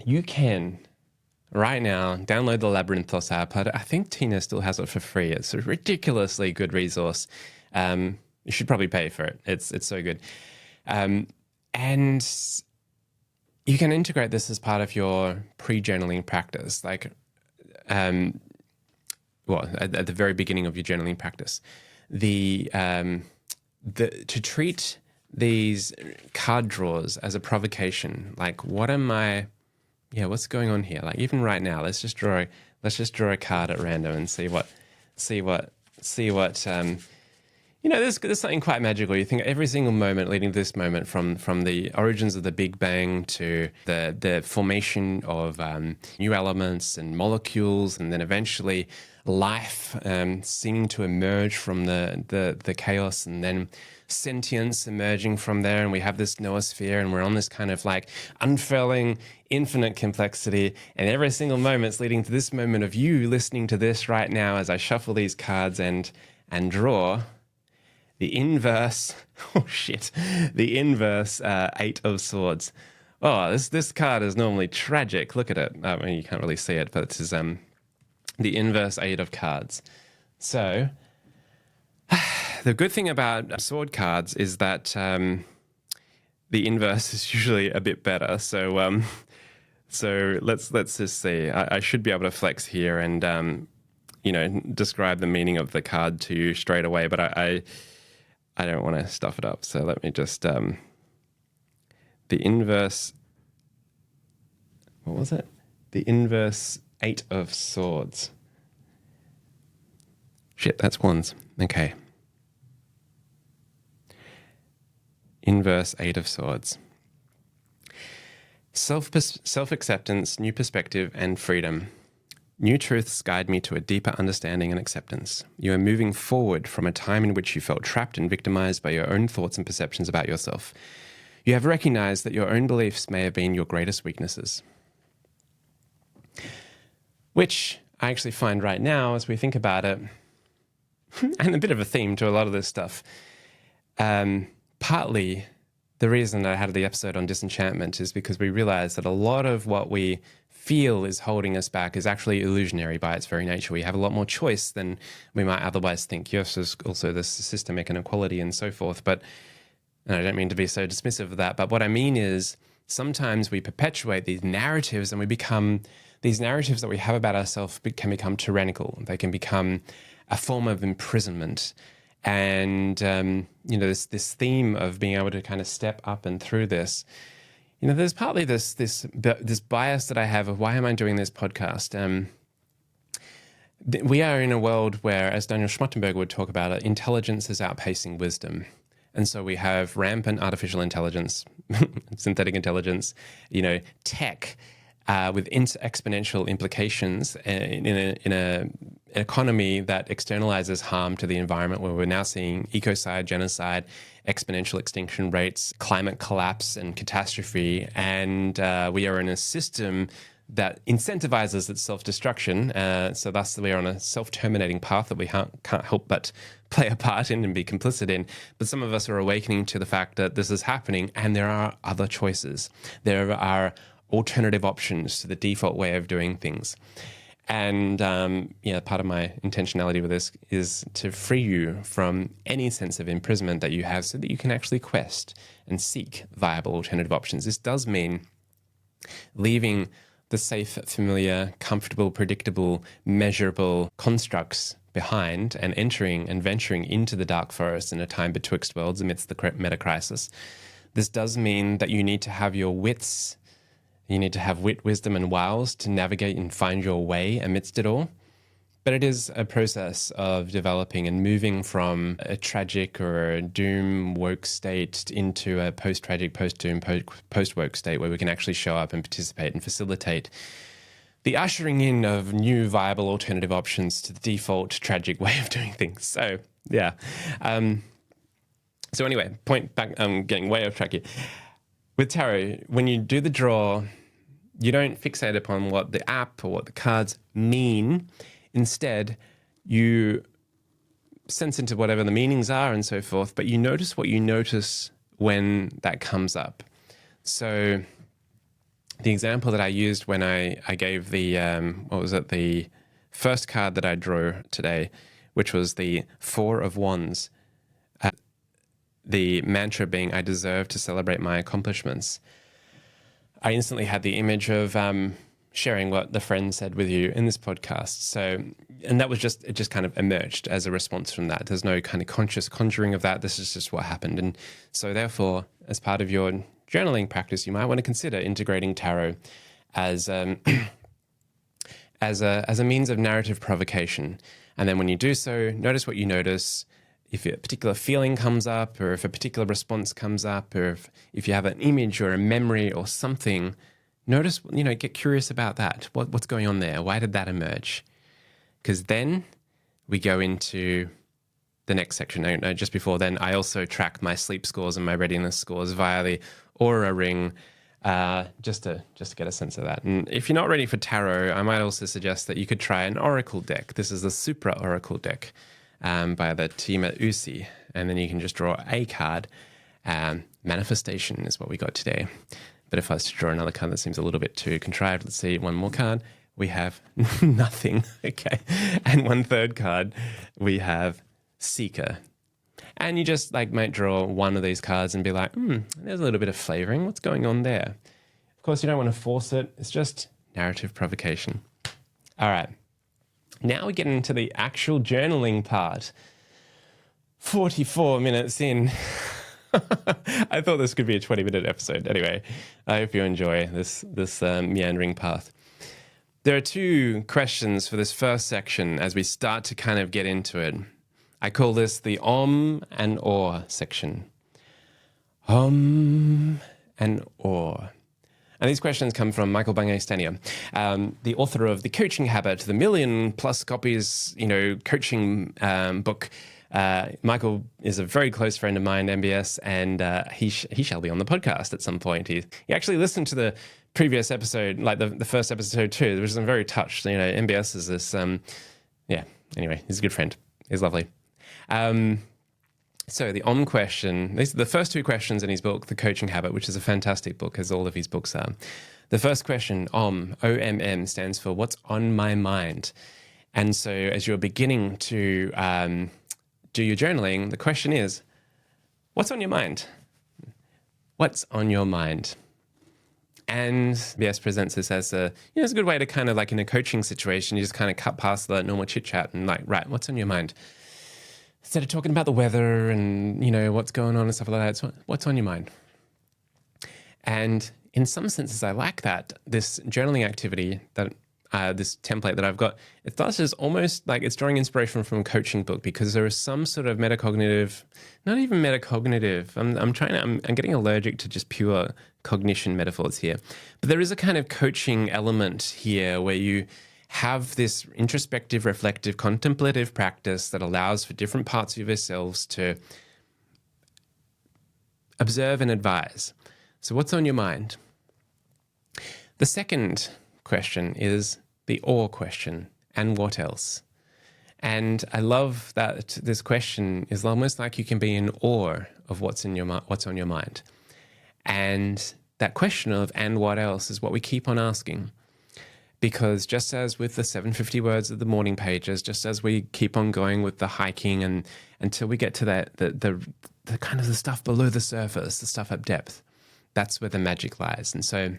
you can right now download the Labyrinthos app. I think Tina still has it for free. It's a ridiculously good resource. You should probably pay for it. It's so good. And you can integrate this as part of your pre-journaling practice, like, at the very beginning of your journaling practice. To treat these card draws as a provocation, like, what's going on here? Like, even right now, let's just draw a card at random and see what. You know, there's something quite magical. You think every single moment leading to this moment, from the origins of the Big Bang to the formation of new elements and molecules, and then eventually life seeming to emerge from the chaos, and then sentience emerging from there, and we have this noosphere, and we're on this kind of like unfurling infinite complexity, and every single moment's leading to this moment of you listening to this right now as I shuffle these cards and draw the inverse, the inverse Eight of Swords. Oh, this card is normally tragic. Look at it. I mean, you can't really see it, but this is the inverse Eight of Cards. So the good thing about sword cards is that the inverse is usually a bit better. So let's just see. I should be able to flex here and describe the meaning of the card to you straight away, but I don't want to stuff it up. So let me just the inverse. What was it? The inverse Eight of Swords. Shit, that's wands. Okay. Inverse Eight of Swords. Self-acceptance, new perspective, and freedom. New truths guide me to a deeper understanding and acceptance. You are moving forward from a time in which you felt trapped and victimized by your own thoughts and perceptions about yourself. You have recognized that your own beliefs may have been your greatest weaknesses. Which I actually find right now, as we think about it, and a bit of a theme to a lot of this stuff, partly the reason I had the episode on disenchantment is because we realize that a lot of what we feel is holding us back is actually illusionary by its very nature. We have a lot more choice than we might otherwise think. Yes, there's also this systemic inequality and so forth, but and I don't mean to be so dismissive of that, but what I mean is sometimes we perpetuate these narratives, and these narratives that we have about ourselves can become tyrannical. They can become a form of imprisonment. And, this theme of being able to kind of step up and through this, there's partly this bias that I have of why am I doing this podcast? We are in a world where, as Daniel Schmachtenberg would talk about it, intelligence is outpacing wisdom. And so we have rampant artificial intelligence, synthetic intelligence, tech with exponential implications in economy that externalizes harm to the environment, where we're now seeing ecocide, genocide, exponential extinction rates, climate collapse, and catastrophe. And we are in a system that incentivizes its self-destruction. So thus we are on a self-terminating path that we can't help but play a part in and be complicit in. But some of us are awakening to the fact that this is happening, and there are other choices. There are alternative options to the default way of doing things. And part of my intentionality with this is to free you from any sense of imprisonment that you have, so that you can actually quest and seek viable alternative options. This does mean leaving the safe, familiar, comfortable, predictable, measurable constructs behind, and entering and venturing into the dark forest in a time betwixt worlds amidst the meta crisis. This does mean that you need to have your wits. You need to have wit, wisdom, and wiles to navigate and find your way amidst it all. But it is a process of developing and moving from a tragic or a doom woke state into a post-tragic, post-doom, post-woke state, where we can actually show up and participate and facilitate the ushering in of new viable alternative options to the default tragic way of doing things. So, yeah. So anyway, point back, I'm getting way off track here. With tarot, when you do the draw, you don't fixate upon what the app or what the cards mean. Instead, you sense into whatever the meanings are and so forth, but you notice what you notice when that comes up. So the example that I used when I gave the, the first card that I drew today, which was the Four of Wands, the mantra being, I deserve to celebrate my accomplishments. I instantly had the image of sharing what the friend said with you in this podcast. So, and that was it just kind of emerged as a response from that. There's no kind of conscious conjuring of that. This is just what happened. And so therefore, as part of your journaling practice, you might want to consider integrating tarot as as a means of narrative provocation. And then when you do so, notice what you notice. If a particular feeling comes up, or if a particular response comes up, or if you have an image or a memory or something, notice, get curious about that. What's going on there? Why did that emerge? Because then we go into the next section. No, just before then, I also track my sleep scores and my readiness scores via the Aura Ring, just to get a sense of that. And if you're not ready for tarot, I might also suggest that you could try an oracle deck. This is the Supra Oracle deck by the team at UC. And then you can just draw a card. Manifestation is what we got today. But if I was to draw another card that seems a little bit too contrived, let's see, one more card, we have nothing. Okay. And one third card, we have Seeker. And you just might draw one of these cards and be like, there's a little bit of flavoring. What's going on there? Of course, you don't want to force it. It's just narrative provocation. All right. Now we get into the actual journaling part. 44 minutes in. I thought this could be a 20-minute episode. Anyway, I hope you enjoy this meandering path. There are two questions for this first section as we start to kind of get into it. I call this the and AWE section. And AWE. And these questions come from Michael Bungay-Stanier, the author of The Coaching Habit, the 1 million+ copies, coaching book. Michael is a very close friend of mine, MBS, and he shall be on the podcast at some point. He actually listened to the previous episode, like the first episode too, which I'm very touched. MBS is this, anyway, he's a good friend. He's lovely. So the question, these are the first two questions in his book, The Coaching Habit, which is a fantastic book, as all of his books are. The first question, OMM, stands for What's on My Mind? And so as you're beginning to do your journaling, the question is, what's on your mind? What's on your mind? And BS presents this as it's a good way to kind of in a coaching situation, you just kind of cut past the normal chit chat and right, what's on your mind? Instead of talking about the weather and, what's going on and stuff like that, it's what's on your mind? And in some senses, I like that. This journaling activity, that this template that I've got, it thus is almost like it's drawing inspiration from a coaching book, because there is some sort of metacognitive, not even metacognitive. I'm getting allergic to just pure cognition metaphors here. But there is a kind of coaching element here where you have this introspective, reflective, contemplative practice that allows for different parts of yourselves to observe and advise. So what's on your mind? The second question is the or question, and what else? And I love that this question is almost like you can be in awe of what's on your mind. And that question of and what else is what we keep on asking. Because just as with the 750 words of the morning pages, just as we keep on going with the hiking and until we get to that the kind of the stuff below the surface, the stuff at depth, that's where the magic lies. And so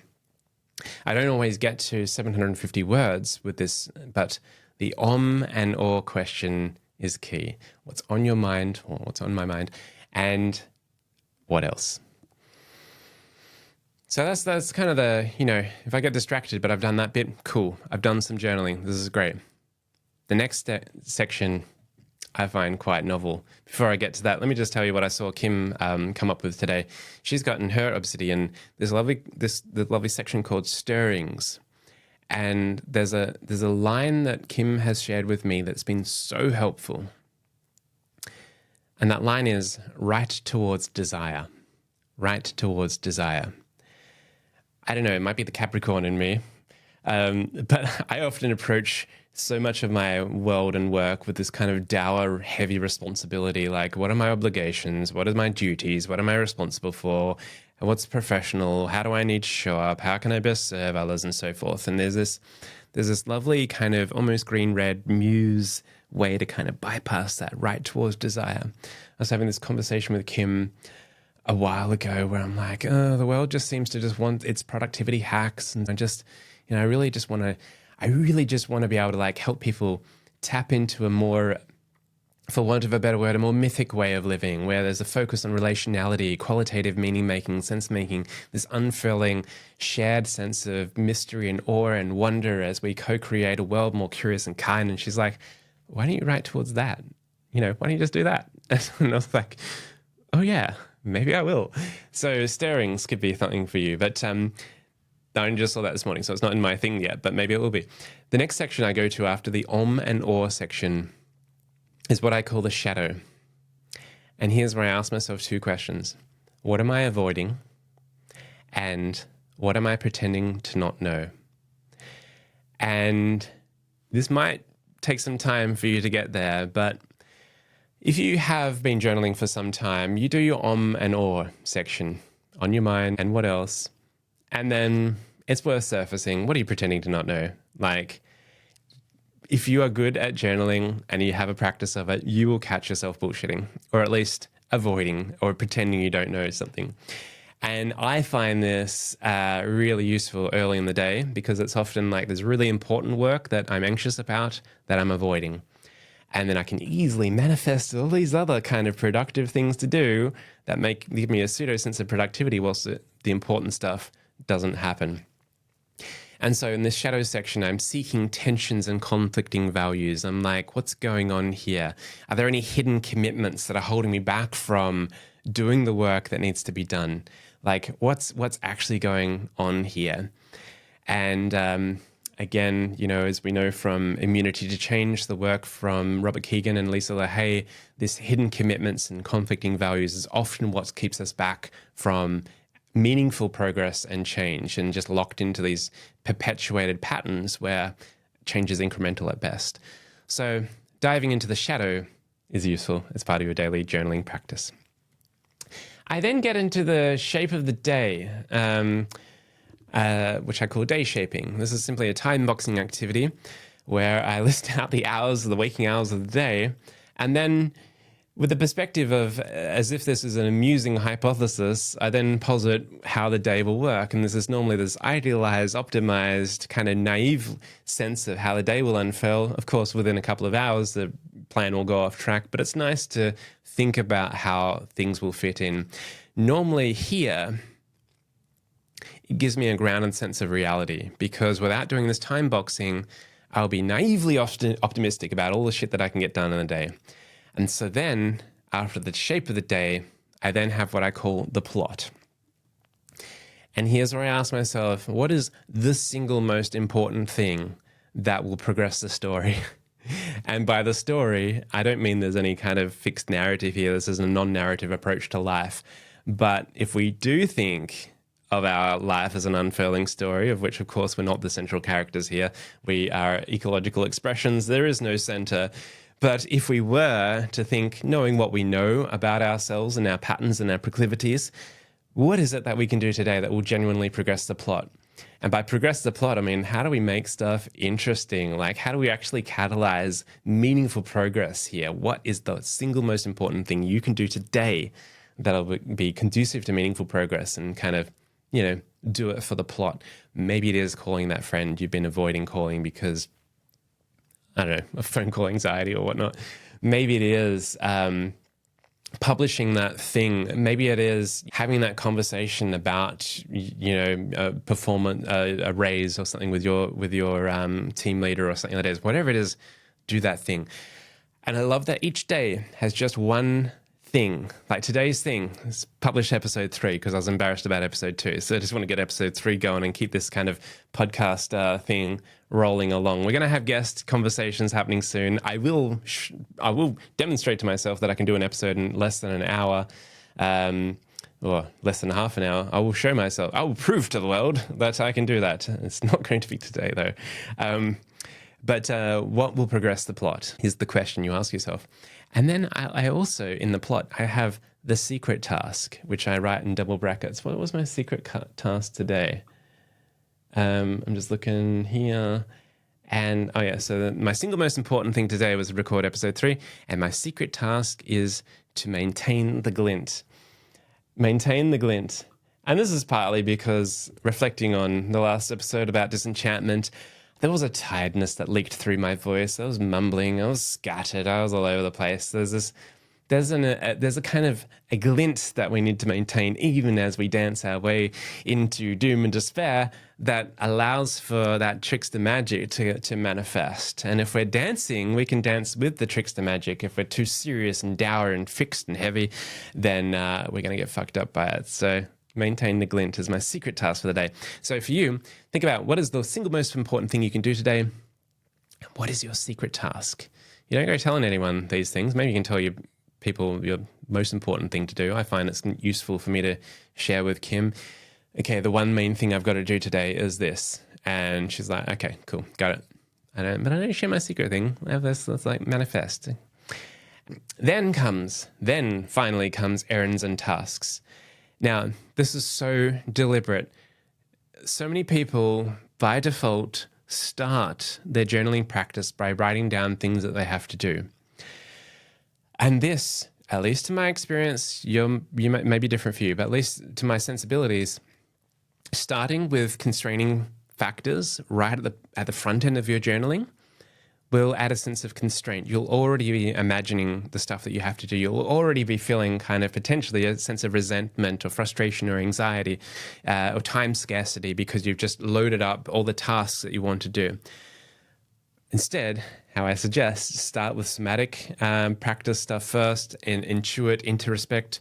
I don't always get to 750 words with this, but the and or question is key. What's on your mind, or what's on my mind, and what else? So that's kind of the, if I get distracted, but I've done that bit, cool. I've done some journaling. This is great. The next section I find quite novel. Before I get to that, let me just tell you what I saw Kim come up with today. She's got in her Obsidian the lovely section called Stirrings. And there's a line that Kim has shared with me that's been so helpful. And that line is right towards desire. Right towards desire. I don't know, it might be the Capricorn in me. But I often approach so much of my world and work with this kind of dour, heavy responsibility. Like, what are my obligations? What are my duties? What am I responsible for? What's professional? How do I need to show up? How can I best serve others, and so forth? And there's this lovely kind of almost green-red muse way to kind of bypass that right towards desire. I was having this conversation with Kim a while ago where I'm like, oh, the world just seems to just want its productivity hacks, and I really just want to be able to like help people tap into a more, for want of a better word, a more mythic way of living, where there's a focus on relationality, qualitative meaning-making, sense-making, this unfurling, shared sense of mystery and awe and wonder as we co-create a world more curious and kind. And she's like, why don't you write towards that? Why don't you just do that? And I was like, oh yeah, maybe I will. So stirrings could be something for you. But I only just saw that this morning, so it's not in my thing yet, but maybe it will be. The next section I go to after the and or section is what I call the shadow. And here's where I ask myself two questions. What am I avoiding? And what am I pretending to not know? And this might take some time for you to get there, but if you have been journaling for some time, you do your and or section on your mind and what else. And then it's worth surfacing. What are you pretending to not know? Like, if you are good at journaling and you have a practice of it, you will catch yourself bullshitting, or at least avoiding or pretending you don't know something. And I find this really useful early in the day, because it's often like there's really important work that I'm anxious about that I'm avoiding. And then I can easily manifest all these other kind of productive things to do that give me a pseudo sense of productivity whilst the important stuff doesn't happen. And so in this shadow section, I'm seeking tensions and conflicting values. I'm like, what's going on here? Are there any hidden commitments that are holding me back from doing the work that needs to be done? Like, what's actually going on here? And again, as we know from Immunity to Change, the work from Robert Keegan and Lisa LaHaye, this hidden commitments and conflicting values is often what keeps us back from meaningful progress and change, and just locked into these perpetuated patterns where change is incremental at best. So diving into the shadow is useful as part of your daily journaling practice. I then get into the shape of the day, which I call day shaping. This is simply a time boxing activity where I list out the hours, the waking hours of the day, and then with the perspective of, as if this is an amusing hypothesis, I then posit how the day will work. And this is normally this idealized, optimized, kind of naive sense of how the day will unfurl. Of course, within a couple of hours, the plan will go off track, but it's nice to think about how things will fit in. Normally here, it gives me a grounded sense of reality, because without doing this time boxing, I'll be naively optimistic about all the shit that I can get done in a day. And so then, after the shape of the day, I then have what I call the plot. And here's where I ask myself, what is the single most important thing that will progress the story. And by the story, I don't mean there's any kind of fixed narrative here. This is a non-narrative approach to life. But if we do think of our life as an unfurling story, of which, of course, we're not the central characters here, we are ecological expressions, there is no center. But if we were to think, knowing what we know about ourselves and our patterns and our proclivities, what is it that we can do today that will genuinely progress the plot? And by progress the plot, I mean, how do we make stuff interesting? Like, how do we actually catalyze meaningful progress here? What is the single most important thing you can do today that'll be conducive to meaningful progress and kind of, do it for the plot? Maybe it is calling that friend you've been avoiding calling because, I don't know, of phone call anxiety or whatnot. Maybe it is publishing that thing. Maybe it is having that conversation about, a performance, a raise or something with your team leader or something like that. Whatever it is, do that thing. And I love that each day has just one thing. Like today's thing is publish episode 3 because I was embarrassed about episode 2. So I just want to get episode 3 going and keep this kind of podcast thing rolling along. We're going to have guest conversations happening soon. I will demonstrate to myself that I can do an episode in less than an hour, or less than half an hour. I will show myself. I will prove to the world that I can do that. It's not going to be today though. But what will progress the plot is the question you ask yourself. And then I also, in the plot, I have the secret task, which I write in double brackets. What was my secret task today? I'm just looking here. And, so my single most important thing today was to record episode 3. And my secret task is to maintain the glint. Maintain the glint. And this is partly because reflecting on the last episode about disenchantment, there was a tiredness that leaked through my voice. I was mumbling. I was scattered. I was all over the place. There's a kind of a glint that we need to maintain even as we dance our way into doom and despair that allows for that trickster magic to manifest. And if we're dancing, we can dance with the trickster magic. If we're too serious and dour and fixed and heavy, then we're going to get fucked up by it. So maintain the glint is my secret task for the day. So for you, think about what is the single most important thing you can do today. What is your secret task? You don't go telling anyone these things. Maybe you can tell your people your most important thing to do. I find it's useful for me to share with Kim. Okay, the one main thing I've got to do today is this. And she's like, okay, cool, got it. But I don't share my secret thing. I have this, let's like manifest. Then finally comes errands and tasks. Now, this is so deliberate. So many people, by default, start their journaling practice by writing down things that they have to do. And this, at least to my experience, you may be different for you, but at least to my sensibilities, starting with constraining factors right at the front end of your journaling will add a sense of constraint. You'll already be imagining the stuff that you have to do. You'll already be feeling kind of potentially a sense of resentment or frustration or anxiety or time scarcity because you've just loaded up all the tasks that you want to do. Instead, how I suggest, start with somatic practice stuff first, intuit, introspect,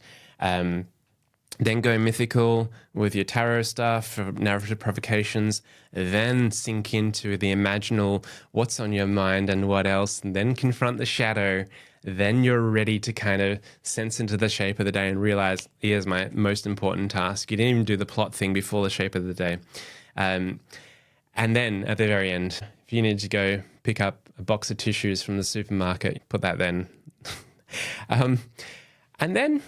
then go mythical with your tarot stuff, narrative provocations, then sink into the imaginal, what's on your mind and what else, and then confront the shadow. Then you're ready to kind of sense into the shape of the day and realize, here's my most important task. You didn't even do the plot thing before the shape of the day. And then at the very end, if you need to go pick up a box of tissues from the supermarket, put that then. And then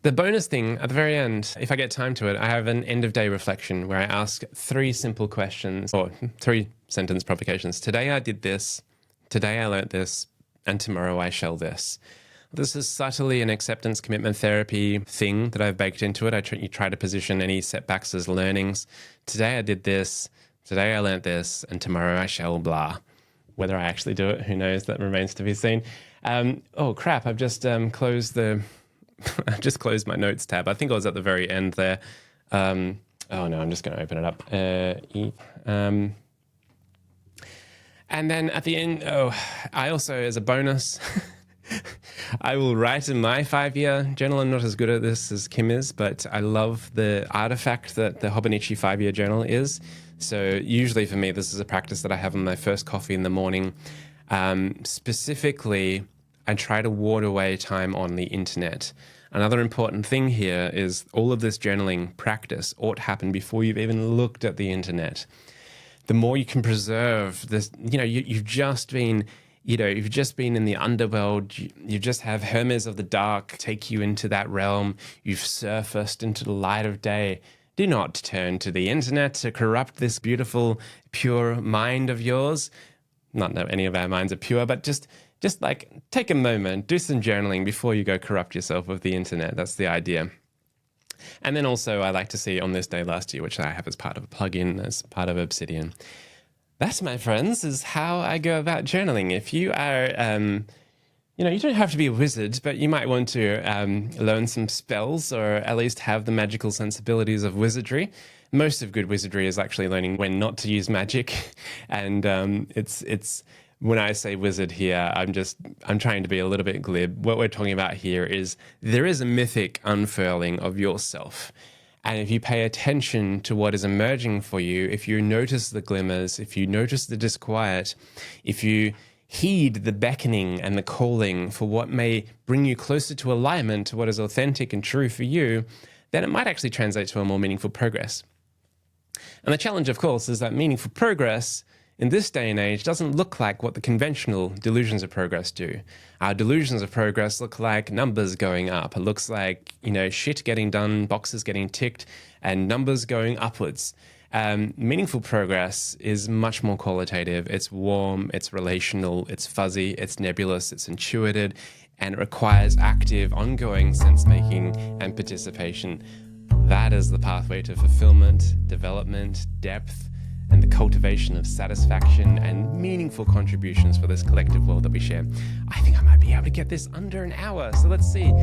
the bonus thing at the very end, if I get time to it, I have an end of day reflection where I ask 3 simple questions or 3 sentence provocations. Today I did this, today I learnt this, and tomorrow I shall this. This is subtly an acceptance commitment therapy thing that I've baked into it. You try to position any setbacks as learnings. Today I did this, today I learnt this, and tomorrow I shall blah. Whether I actually do it, who knows? That remains to be seen. Oh crap! I've just closed I just closed my notes tab. I think I was at the very end there. Oh no, I'm just going to open it up. And then at the end, I also, as a bonus, I will write in my 5-year journal. I'm not as good at this as Kim is, but I love the artifact that the Hobonichi 5-year journal is. So usually for me, this is a practice that I have on my first coffee in the morning. Specifically, I try to ward away time on the internet. Another important thing here is all of this journaling practice ought to happen before you've even looked at the internet. The more you can preserve this, you've just been in the underworld. You just have Hermes of the dark take you into that realm. You've surfaced into the light of day. Do not turn to the internet to corrupt this beautiful, pure mind of yours. Not that any of our minds are pure, but just like take a moment, do some journaling before you go corrupt yourself with the internet. That's the idea. And then also I like to see On This Day Last Year, which I have as part of a plugin, as part of Obsidian. That, my friends, is how I go about journaling. If you are, you don't have to be a wizard, but you might want to learn some spells or at least have the magical sensibilities of wizardry. Most of good wizardry is actually learning when not to use magic. And it's when I say wizard here, I'm trying to be a little bit glib. What we're talking about here is there is a mythic unfurling of yourself. And if you pay attention to what is emerging for you, if you notice the glimmers, if you notice the disquiet, if you heed the beckoning and the calling for what may bring you closer to alignment to what is authentic and true for you, then it might actually translate to a more meaningful progress. And the challenge, of course, is that meaningful progress in this day and age doesn't look like what the conventional delusions of progress do. Our delusions of progress look like numbers going up. It looks like, shit getting done, boxes getting ticked, and numbers going upwards. Meaningful progress is much more qualitative. It's warm, it's relational, it's fuzzy, it's nebulous, it's intuitive, and it requires active, ongoing sense-making and participation. That is the pathway to fulfillment, development, depth, and the cultivation of satisfaction and meaningful contributions for this collective world that we share. I think I might be able to get this under an hour, so let's see.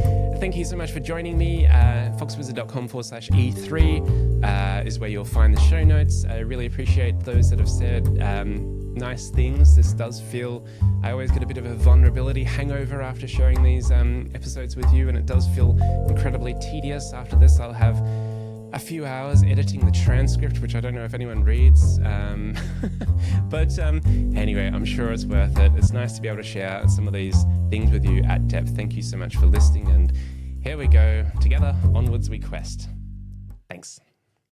Thank you so much for joining me. foxwizard.com/E3 is where you'll find the show notes. I really appreciate those that have said nice things. This does feel, I always get a bit of a vulnerability hangover after sharing these episodes with you, and it does feel incredibly tedious. After this, I'll have a few hours editing the transcript, which I don't know if anyone reads. But anyway, I'm sure it's worth it. It's nice to be able to share some of these things with you at depth. Thank you so much for listening. And here we go. Together, onwards we quest. Thanks.